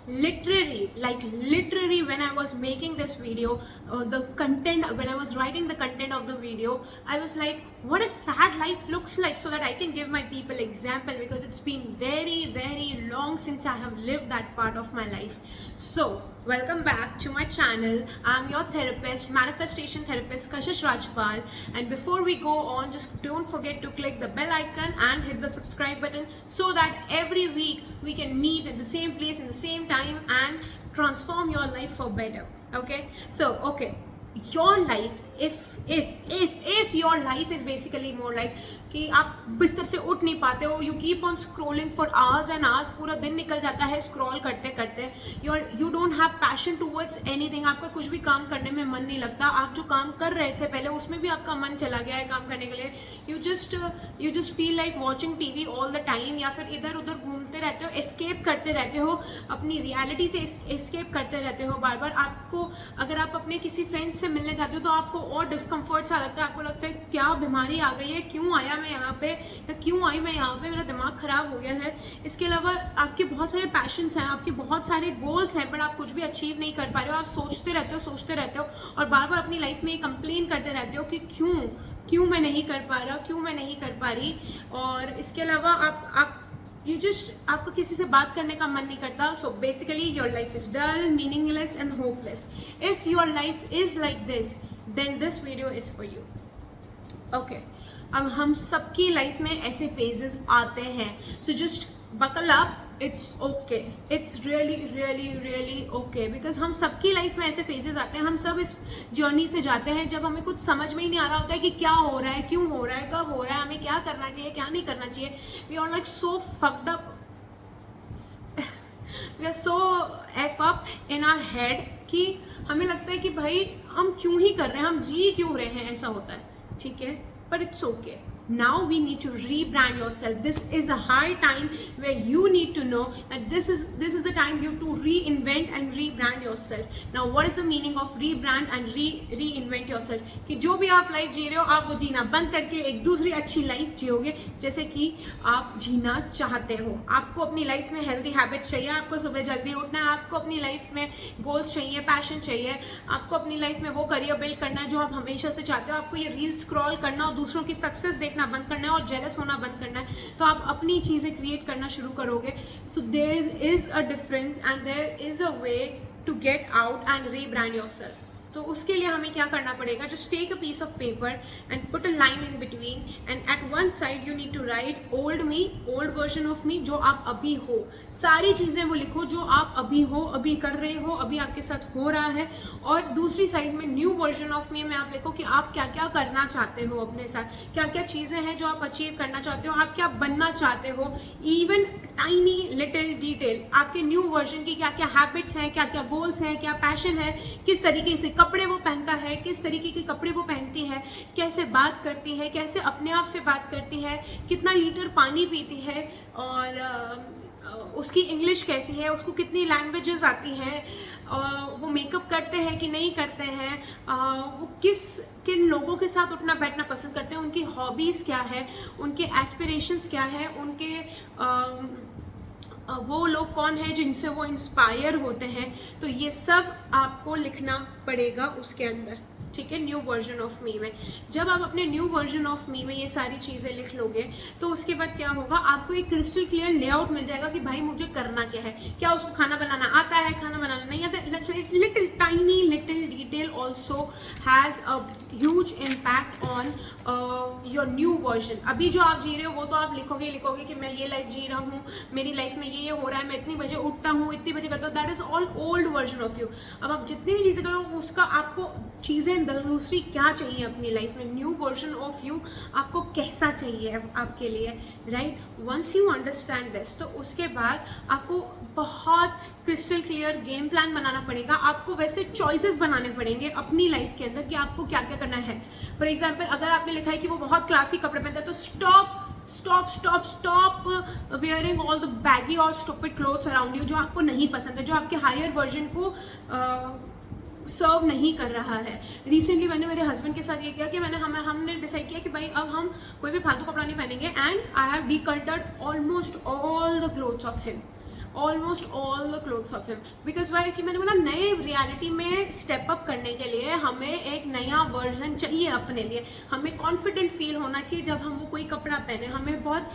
literally when I was making this video, the content, when I was writing the content of the video, I was like, what a sad life looks like, so that I can give my people example, because it's been very long since I have lived that part of my life. So welcome back to my channel. I'm your therapist, manifestation therapist Kashish Rajpal, and before we go on, just don't forget to click the bell icon and hit the subscribe button, so that every week we can meet at the same place in the same time and transform your life for better. Okay, so your life, if your life is basically more like कि आप बिस्तर से उठ नहीं पाते हो, you keep on scrolling for hours and hours, पूरा दिन निकल जाता है स्क्रॉल करते करते, you don't have passion towards anything, आपका कुछ भी काम करने में मन नहीं लगता, आप जो काम कर रहे थे पहले उसमें भी आपका मन चला गया है काम करने के लिए, you just feel like watching TV all the time, या फिर इधर उधर घूमते रहते हो, एस्केप करते रहते हो, अपनी रियलिटी से एस्केप करते रहते हो बार बार। आपको अगर आप अपने किसी फ्रेंड्स से मिलने जाते हो तो आपको और डिस्कम्फर्ट सा लगता है, आपको लगता है क्या बीमारी आ गई है, क्यों आया मैं यहाँ पे, या क्यों आई मैं यहाँ पे, मेरा दिमाग खराब हो गया है। इसके अलावा आपके बहुत सारे पैशंस हैं, आपके बहुत सारे गोल्स हैं, बट आप कुछ भी अचीव नहीं कर पा रहे हो, आप सोचते रहते हो और बार बार अपनी लाइफ में ये कंप्लेन करते रहते हो कि क्यों मैं नहीं कर पा रहा, क्यों मैं नहीं कर पा रही। और इसके अलावा आपको किसी से बात करने का मन नहीं करता। So basically your life is dull, meaningless and hopeless. If your life is like this, then this video is for you. Okay, अब हम सबकी लाइफ में ऐसे फेजेस आते हैं, so just buckle up, it's okay, it's really okay, because हम सबकी life में ऐसे फेजेस आते हैं, हम सब इस जर्नी से जाते हैं जब हमें कुछ समझ में ही नहीं आ रहा होता है कि क्या हो रहा है, क्यों हो रहा है, कब हो रहा है, हमें क्या करना चाहिए, क्या नहीं करना चाहिए। We are like so fucked up, we are so F up in our head कि हमें लगता है कि भाई हम क्यों ही कर रहे हैं, हम जी क्यों रहे हैं, ऐसा होता है। ठीक है, but it's okay. Now we need to rebrand yourself. This is a high time where you need to know that this is the time you to reinvent and rebrand yourself. Now what is the meaning of rebrand and reinvent yourself? कि जो भी आप life जी रहे हो, आप वो जीना बंद करके एक दूसरी अच्छी लाइफ जियोगे जैसे कि आप जीना चाहते हो। आपको अपनी लाइफ में हेल्दी हैबिट्स चाहिए, आपको सुबह जल्दी उठना है, आपको अपनी लाइफ में गोल्स चाहिए, पैशन चाहिए, आपको अपनी लाइफ में वो करियर बिल्ड करना है जो आप हमेशा से चाहते हो, आपको ये रील स्क्रॉल करना और दूसरों की सक्सेस देखना बंद करना है और जेलस होना बंद करना है, तो आप अपनी चीज़ें क्रिएट करना शुरू करोगे। So there is a difference and there is a way to get out and rebrand yourself. तो उसके लिए हमें क्या करना पड़ेगा, just take a piece of paper and put a line in between and at one side you need to write old me, old version of me, जो आप अभी हो, सारी चीज़ें वो लिखो जो आप अभी हो, अभी कर रहे हो, अभी आपके साथ हो रहा है। और दूसरी साइड में न्यू वर्जन ऑफ मी में आप लिखो कि आप क्या क्या करना चाहते हो अपने साथ, क्या क्या चीज़ें हैं जो आप अचीव करना चाहते हो, आप क्या बनना चाहते हो, इवन टाइनी लिटिल डिटेल, आपके न्यू वर्जन की क्या क्या हैबिट्स हैं, क्या क्या गोल्स हैं, क्या पैशन है, किस तरीके से कपड़े वो पहनता है, किस तरीके के कपड़े वो पहनती है, कैसे बात करती है, कैसे अपने आप से बात करती है, कितना लीटर पानी पीती है, और उसकी इंग्लिश कैसी है, उसको कितनी लैंग्वेजेस आती हैं, वो मेकअप करते हैं कि नहीं करते हैं, वो किन लोगों के साथ उठना बैठना पसंद करते हैं, उनकी हॉबीज़ क्या है, उनके एस्पिरेशंस क्या है, उनके वो लोग कौन है जिनसे वो इंस्पायर होते हैं। तो ये सब आपको लिखना पड़ेगा उसके अंदर। ठीक है, न्यू वर्जन ऑफ मी में जब आप अपने न्यू वर्जन ऑफ मी में ये सारी चीज़ें लिख लोगे तो उसके बाद क्या होगा, आपको एक क्रिस्टल क्लियर लेआउट मिल जाएगा कि भाई मुझे करना क्या है, क्या उसको खाना बनाना आता है, खाना बनाना नहीं आता, little tiny little detail also has a huge impact on your new version. अभी जो आप जी रहे हो वो तो आप लिखोगे कि मैं ये लाइफ जी रहा हूँ, मेरी लाइफ में ये हो रहा है, मैं इतनी बजे उठता हूँ, इतनी बजे करता हूँ, that is all old version of you. अब आप जितनी भी चीज़ें करो उसका आपको चीज़ें दूसरी क्या चाहिए अपनी लाइफ में, न्यू वर्जन ऑफ यू आपको कैसा चाहिए आपके लिए, right. Once you understand this, तो उसके बाद आपको बहुत क्रिस्टल क्लियर गेम प्लान बनाना पड़ेगा। आपको वैसे चॉइसेस बनाने पड़ेंगे अपनी लाइफ के अंदर कि आपको क्या क्या करना है। फॉर एग्जाम्पल, अगर आपने लिखा है कि वो बहुत क्लासिक कपड़े पहनता है, तो stop wearing all the baggy और स्टूपिड क्लोथ्स अराउंड यू, जो आपको नहीं पसंद है, जो आपके हायर वर्जन को सर्व नहीं कर रहा है। रिसेंटली मैंने मेरे हस्बैंड के साथ ये किया कि हमने डिसाइड किया कि भाई अब हम कोई भी फालतू कपड़ा नहीं पहनेंगे, and I have decluttered almost all the clothes of him. Almost all the clothes of him, because why कि मैंने बोला नए रियलिटी में स्टेप अप करने के लिए हमें एक नया वर्जन चाहिए अपने लिए, हमें कॉन्फिडेंट फील होना चाहिए जब हम वो कोई कपड़ा पहने, हमें बहुत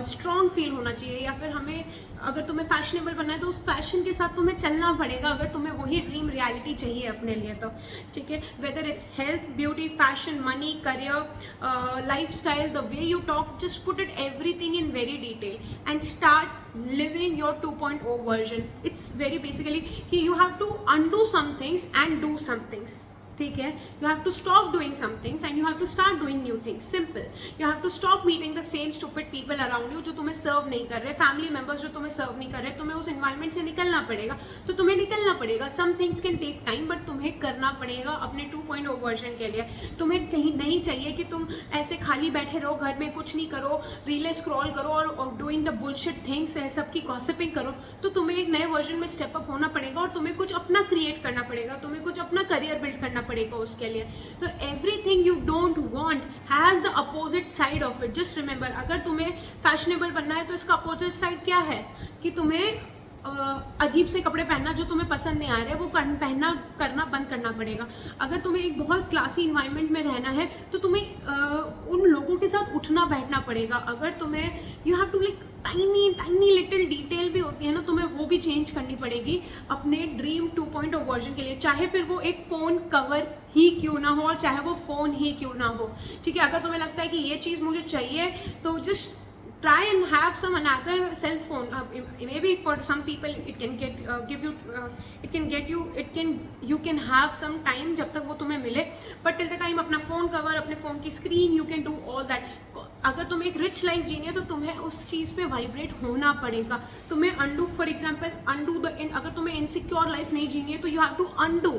स्ट्रॉन्ग फील होना चाहिए, या फिर हमें अगर तुम्हें फैशनेबल बनना है तो उस फैशन के साथ तुम्हें चलना पड़ेगा अगर तुम्हें वही ड्रीम रियलिटी चाहिए अपने लिए तो, ठीक है। Whether it's health, beauty, fashion, money, career, life style, the way you talk, just put it everything in very detail and start living your 2.0 version. It's very basically कि you have to undo some things and do some things, ठीक है। You have to stop doing some things and you have to start doing new things. Simple. You have to stop meeting the same stupid people around you जो तुम्हें सर्व नहीं कर रहे, family members जो तुम्हें सर्व नहीं कर रहे, तुम्हें उस एनवायरनमेंट से निकलना पड़ेगा, तो तुम्हें निकलना पड़ेगा। Some things can take time but तुम्हें करना पड़ेगा अपने 2.0 वर्जन के लिए। तुम्हें कहीं नहीं चाहिए कि तुम ऐसे खाली बैठे रहो घर में, कुछ नहीं करो, रीलें स्क्रॉल करो और डूइंग द बुलशिट थिंग्स, सबकी गॉसिपिंग करो। तो तुम्हें एक नए वर्जन में स्टेप अप होना पड़ेगा और तुम्हें कुछ अपना क्रिएट करना पड़ेगा, तुम्हें कुछ अपना करियर बिल्ड करना पड़ेगा उसके लिए। तो everything you don't want has the opposite side of it. Just remember, अगर तुम्हें फैशनेबल बनना है तो इसका अपोजिट साइड क्या है कि तुम्हें अजीब से कपड़े पहनना जो तुम्हें पसंद नहीं आ रहे वो पहनना करना बंद करना पड़ेगा। अगर तुम्हें एक बहुत क्लासी इन्वायरमेंट में रहना है तो तुम्हें उन लोगों के साथ उठना बैठना पड़ेगा। अगर तुम्हें you have to like tiny little detail भी होती है ना, तुम्हें वो भी चेंज करनी पड़ेगी अपने ड्रीम 2.0 वर्जन के लिए, चाहे फिर वो एक फ़ोन कवर ही क्यों ना हो और चाहे वो फ़ोन ही क्यों ना हो, ठीक है। अगर तुम्हें लगता है कि ये चीज़ मुझे चाहिए तो just try and have some another cell phone. Maybe for some people it can you can have some time जब तक वो तुम्हें मिले, but till the time अपना फ़ोन कवर, अपने फ़ोन की screen, you can do all that. अगर तुम्हें एक रिच लाइफ जीनी है तो तुम्हें उस चीज़ पे वाइब्रेट होना पड़ेगा। तुम्हें अंडू, फॉर एग्जाम्पल अंडू अगर तुम्हें इनसिक्योर लाइफ नहीं जीनी है तो यू हैव टू अंडू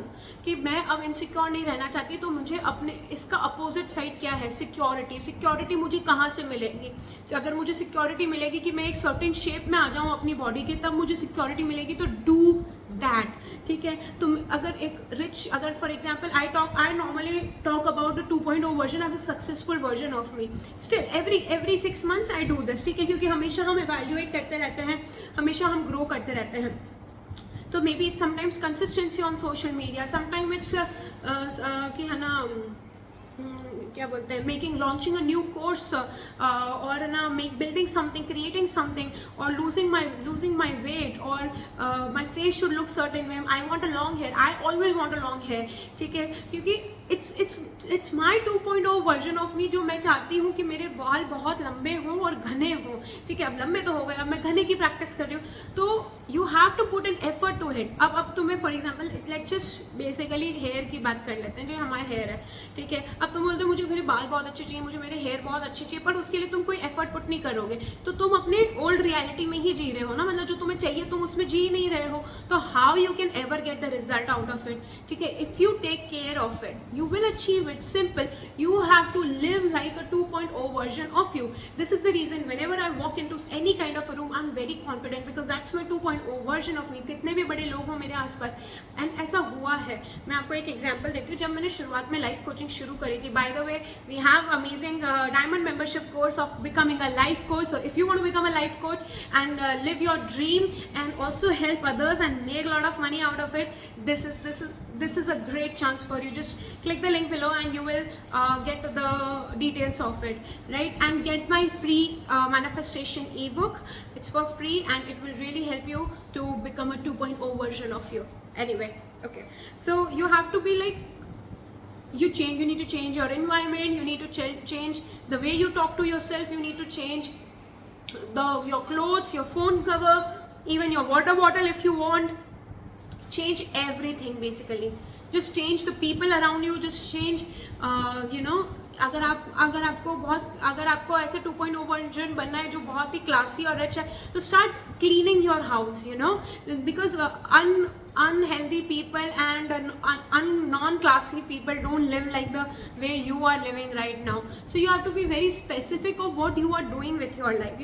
कि मैं अब इनसिक्योर नहीं रहना चाहती, तो मुझे अपने इसका अपोजिट साइड क्या है, सिक्योरिटी। सिक्योरिटी मुझे कहाँ से मिलेगी? अगर मुझे सिक्योरिटी मिलेगी कि मैं एक सर्टेन शेप में आ जाऊँ अपनी बॉडी के, तब मुझे सिक्योरिटी मिलेगी, तो डू दैट, ठीक है। तुम अगर एक रिच, अगर for example I normally talk about the 2.0 version as a successful version of me. Still every 6 months I do this, ठीक है, क्योंकि हमेशा हम एवेल्युएट करते रहते हैं, हमेशा हम ग्रो करते रहते हैं। तो may be it's sometimes consistency on social media, sometime it's कि है ना क्या बोलते हैं, लॉन्चिंग अ न्यू कोर्स और ना बिल्डिंग समथिंग, क्रिएटिंग समथिंग, और लूजिंग माई वेट, और my face should look certain way. I want a long hair, I always want a long hair, ठीक है, क्योंकि it's my 2.0 version of me, जो मैं चाहती हूँ कि मेरे बाल बहुत लंबे हों और घने हों, ठीक है। अब लंबे तो हो गए, अब मैं घने की प्रैक्टिस कर रही हूँ, तो you have to put an effort to it. अब तुम्हें for example let's just basically hair की बात कर लेते हैं, जो हमारा हेयर है, ठीक है। अब तुम बोलते हो मुझे मेरे बाल बहुत अच्छे चाहिए, मुझे मेरे हेयर बहुत अच्छे चाहिए, पर उसके लिए तुम कोई एफर्ट पुट नहीं करोगे, तो तुम अपने ओल्ड रियलिटी में ही जी रहे हो ना, मतलब जो तुम्हें चाहिए तुम उसमें जी नहीं रहे हो, तो how you can ever get the result out of it, ठीक है। If you take care of it you will achieve it. Simple. You have to live like a 2.0 version of you. This is the reason whenever I walk into any kind of a room I'm very confident because that's my 2.0 version of me. कितने भी बड़े लोग हो मेरे आसपास, and ऐसा हुआ है। मैं आपको एक एग्जांपल देती हूँ। जब मैंने शुरुआत में लाइफ कोचिंग शुरू करी थी, by the way we have amazing diamond membership course of becoming a life coach. So if you want to become a life coach and live your dream and also help others and make a lot of money out of it, this is a great chance for you. Just click the link below and you will get the details of it, right? And get my free manifestation ebook. It's for free and it will really help you to become a 2.0 version of you. Anyway, okay, so you have to be like, you need to change your environment, you need to change the way you talk to yourself, you need to change your clothes, your phone cover, even your water bottle if you want. Change everything basically. Just change the people around you, just change अगर आपको ऐसे 2.0 version बनना है जो बहुत ही classy और rich है, तो start cleaning your house, because unhealthy people and non-classy people don't live like the way you are living right now. So you have to be very specific of what you are doing with your life.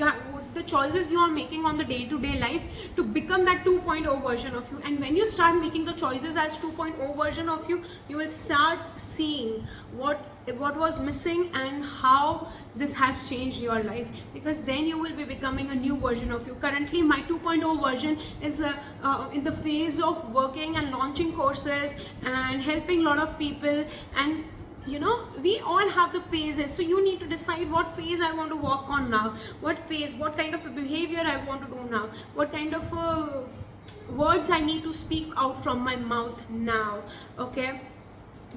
the choices you are making on the day-to-day life to become that 2.0 version of you. And when you start making the choices as 2.0 version of you, you will start seeing what was missing and how this has changed your life, because then you will be becoming a new version of you. Currently my 2.0 version is in the phase of working and launching courses and helping a lot of people. And you know, we all have the phases, so you need to decide what phase I want to walk on now, what phase, what kind of a behavior I want to do now, what kind of words I need to speak out from my mouth now. Okay,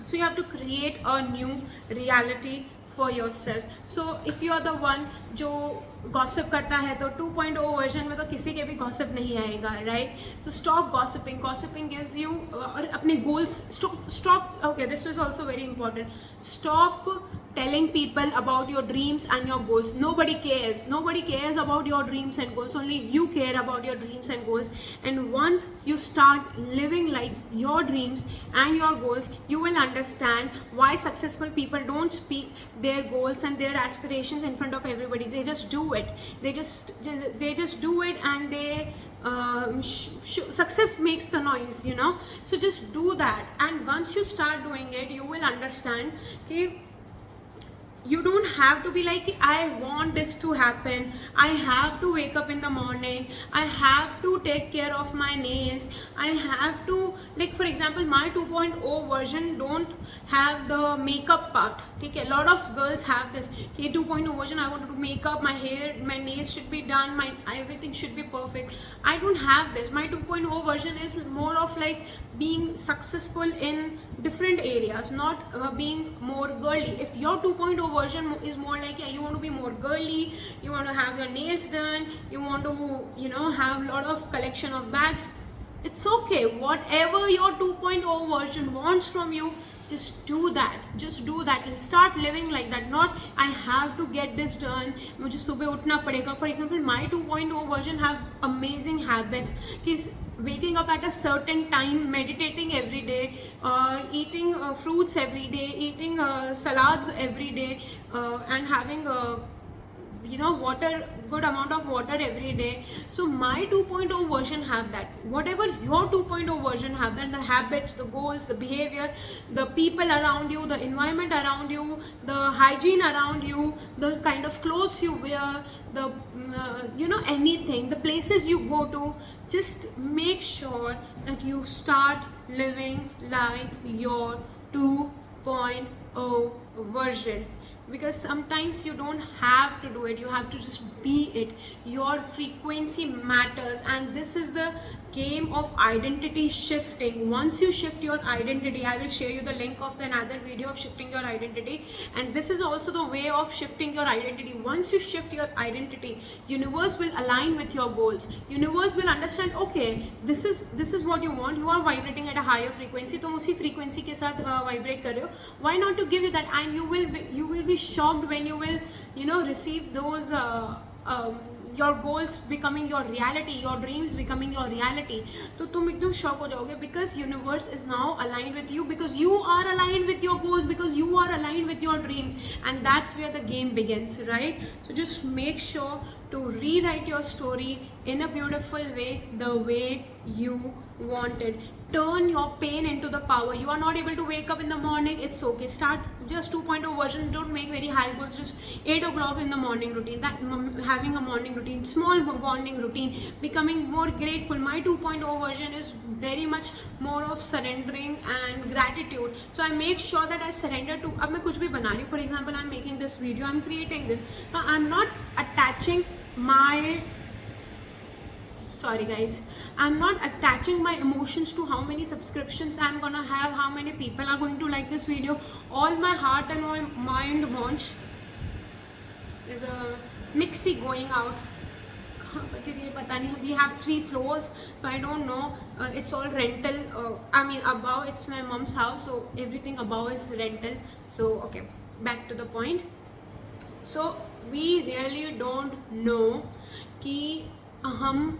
so you have to create a new reality for yourself. So if you are the one जो gossip करता है, तो 2.0 version में तो किसी के भी gossip नहीं आएगा, right? So stop gossiping. Gossiping gives you और अपने goals stop. Okay, this is also very important. Stop telling people about your dreams and your goals. Nobody cares. Nobody cares about your dreams and goals. Only you care about your dreams and goals. And once you start living like your dreams and your goals, you will understand why successful people don't speak their goals and their aspirations in front of everybody. They just do it. They just do it, and they success makes the noise, you know. So just do that, and once you start doing it, you will understand that you don't have to be like, I want this to happen, I have to wake up in the morning, I have to take care of my nails, I have to, like for example my 2.0 version don't have the makeup part. Okay, a lot of girls have this 2.0 version, I want to do makeup, my hair, my nails should be done, my everything should be perfect. I don't have this. My 2.0 version is more of like being successful in different areas, not being more girly. If your 2.0 version is more like, yeah, you want to be more girly, you want to have your nails done, you want to, you know, have a lot of collection of bags, it's okay. Whatever your 2.0 version wants from you, just do that. Just do that and start living like that. Not I have to get this done, मुझे सुबह उठना पड़ेगा. For example, my 2.0 version have amazing habits. Waking up at a certain time, meditating every day, eating fruits every day, eating salads every day, and having you know, water, good amount of water every day. So my 2.0 version have that. Whatever your 2.0 version have, that the habits, the goals, the behavior, the people around you, the environment around you, the hygiene around you, the kind of clothes you wear, the you know, anything, the places you go to, just make sure that you start living like your 2.0 version. Because sometimes you don't have to do it, you have to just be it. Your frequency matters, and this is the game of identity shifting. Once you shift your identity, I will share you the link of another video of shifting your identity, and this is also the way of shifting your identity. Once you shift your identity, universe will align with your goals. Universe will understand, okay, this is what you want. You are vibrating at a higher frequency, तुम उसी frequency के साथ vibrate कर रहे हो. Why not to give you that? And you will be shocked when you will, you know, receive those your goals becoming your reality, your dreams becoming your reality. तो तुम एकदम shock हो जाओगे, because universe is now aligned with you, because you are aligned with your goals, because you are aligned with your dreams, and that's where the game begins, right? So just make sure to rewrite your story in a beautiful way, the way you want it. Turn your pain into the power. You are not able to wake up in the morning, it's okay. Start just 2.0 version. Don't make very high goals, just 8 o'clock in the morning routine. That having a morning routine, small morning routine, becoming more grateful. My 2.0 version is very much more of surrendering and gratitude. So I make sure that I surrender to, अब मैं कुछ भी बना रही हूँ, for example I'm making this video, I'm creating this. Now I'm not attaching my, sorry guys, I'm not attaching my emotions to how many subscriptions I'm gonna have, how many people are going to like this video. All my heart and my mind wants. There's a mixie going out. We have 3 floors, so I don't know. It's all rental. I mean above, it's my mom's house, so everything above is rental. So okay, back to the point. So we really don't know कि हम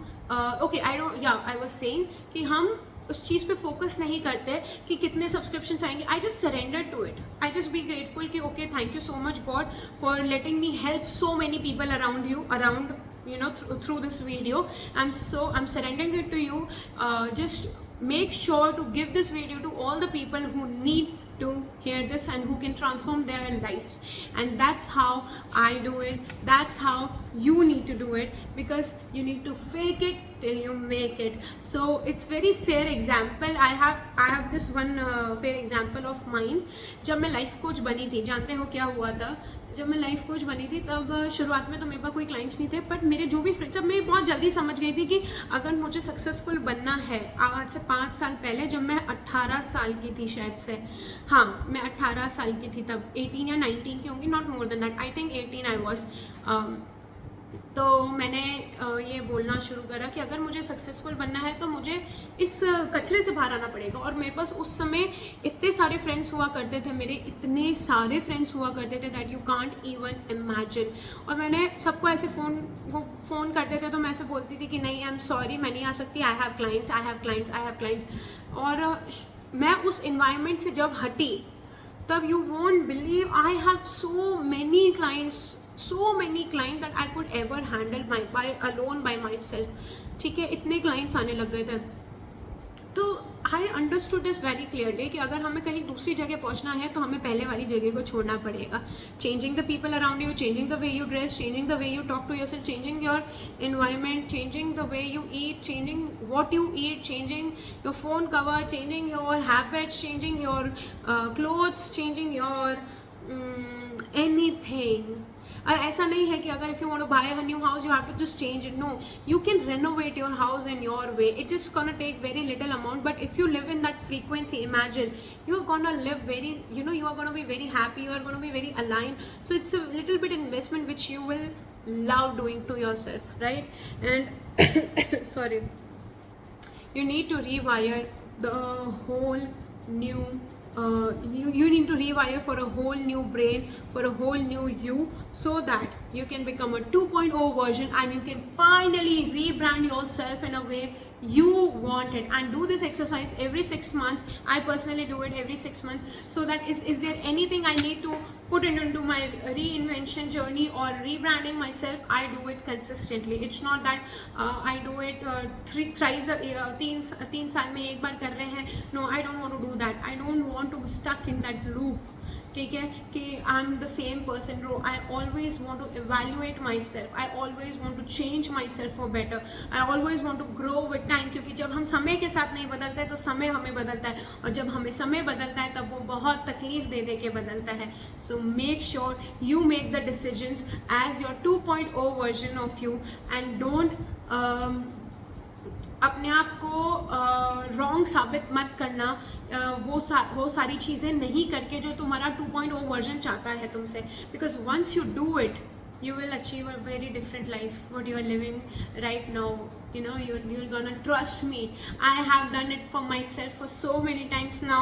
okay, I was saying कि हम उस चीज़ पे focus नहीं करते कि कितने सब्सक्रिप्शंस आएंगे. I just surrender to it. I just be grateful कि okay, thank you so much God for letting me help so many people around through this video. I'm surrendering it to you. Just make sure to give this video to all the people who need to hear this and who can transform their lives. And that's how I do it. That's how you need to do it, because you need to fake it till you make it. So it's very fair example. I have this one fair example of mine. जब मैं life coach बनी थी, जानते हो क्या हुआ था? जब मैं लाइफ कोच बनी थी तब शुरुआत में तो मेरे पास कोई क्लाइंट्स नहीं थे, बट मेरे जो भी फ्रेंड्स, जब मैं बहुत जल्दी समझ गई थी कि अगर मुझे सक्सेसफुल बनना है, आज से 5 साल पहले जब मैं 18 साल की थी शायद से, हाँ मैं 18 साल की थी तब, 18 या 19 की होंगी, not more than that, I think 18 I was. तो मैंने ये बोलना शुरू करा कि अगर मुझे सक्सेसफुल बनना है तो मुझे इस कचरे से बाहर आना पड़ेगा। और मेरे पास उस समय इतने सारे फ्रेंड्स हुआ करते थे, मेरे इतने सारे फ्रेंड्स हुआ करते थे that you can't even imagine. और मैंने सबको ऐसे फ़ोन करते थे तो मैं ऐसे बोलती थी कि नहीं, आई एम सॉरी, मैं नहीं आ सकती, आई हैव क्लाइंट्स। और मैं उस इन्वायरमेंट से जब हटी तब you won't believe, I have so many clients that I could ever handle by myself। ठीक है, इतने क्लाइंट्स आने लग गए थे। तो I understood this very clearly कि अगर हमें कहीं दूसरी जगह पहुंचना है तो हमें पहले वाली जगह को छोड़ना पड़ेगा। Changing the people around you, changing the way you dress, changing the way you talk to yourself, changing your environment, changing the way you eat, changing what you eat, changing your phone cover, changing your habits, changing your clothes, changing your anything. और ऐसा नहीं है कि अगर if you want to buy a new house you have to just change it, no, you can renovate your house in your way. It just gonna take very little amount, but if you live in that frequency, imagine you are gonna live very, you are gonna be very happy, you are gonna be very aligned. So it's a little bit investment which you will love doing to yourself, right? And sorry, you need to rewire the whole new you need to rewire for a whole new brain, for a whole new you, so that you can become a 2.0 version and you can finally rebrand yourself in a way you want it. And do this exercise every 6 months. I personally do it every 6 months, so that is there anything I need to put into my reinvention journey or rebranding myself, I do it consistently. It's not that I do it thrice a year, 3 साल में एक बार कर रहे हैं। No, I don't want to do that. I don't want to be stuck in that loop। ठीक है, कि I am the same person. No, I always want to evaluate my self, I always want to change my self for better, I always want to grow with time. क्योंकि जब हम समय के साथ नहीं बदलते हैं तो समय हमें बदलता है, और जब हमें समय बदलता है तब वो बहुत तकलीफ दे दे के बदलता है। So make sure you make the decisions as your 2.0 version of you, and don't अपने आप को रॉन्ग साबित मत करना वो सारी चीज़ें नहीं करके जो तुम्हारा 2.0 वर्जन चाहता है तुमसे। Because once you do it you will achieve a very different life what you are living right now. You're gonna trust me. I have done it for myself for so many times now.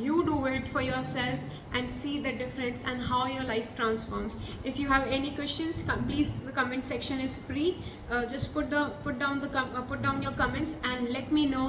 You do it for yourself and see the difference and how your life transforms. If you have any questions, please, the comment section is free. Just put down your comments and let me know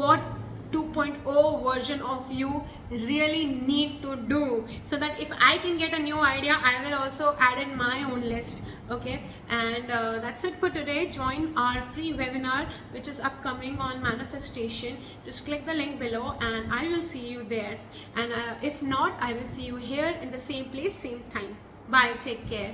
what 2.0 version of you really need to do, so that if I can get a new idea, I will also add in my own list. Okay, and that's it for today. Join our free webinar which is upcoming on manifestation. Just click the link below and I will see you there, and if not, I will see you here in the same place, same time. Bye, take care.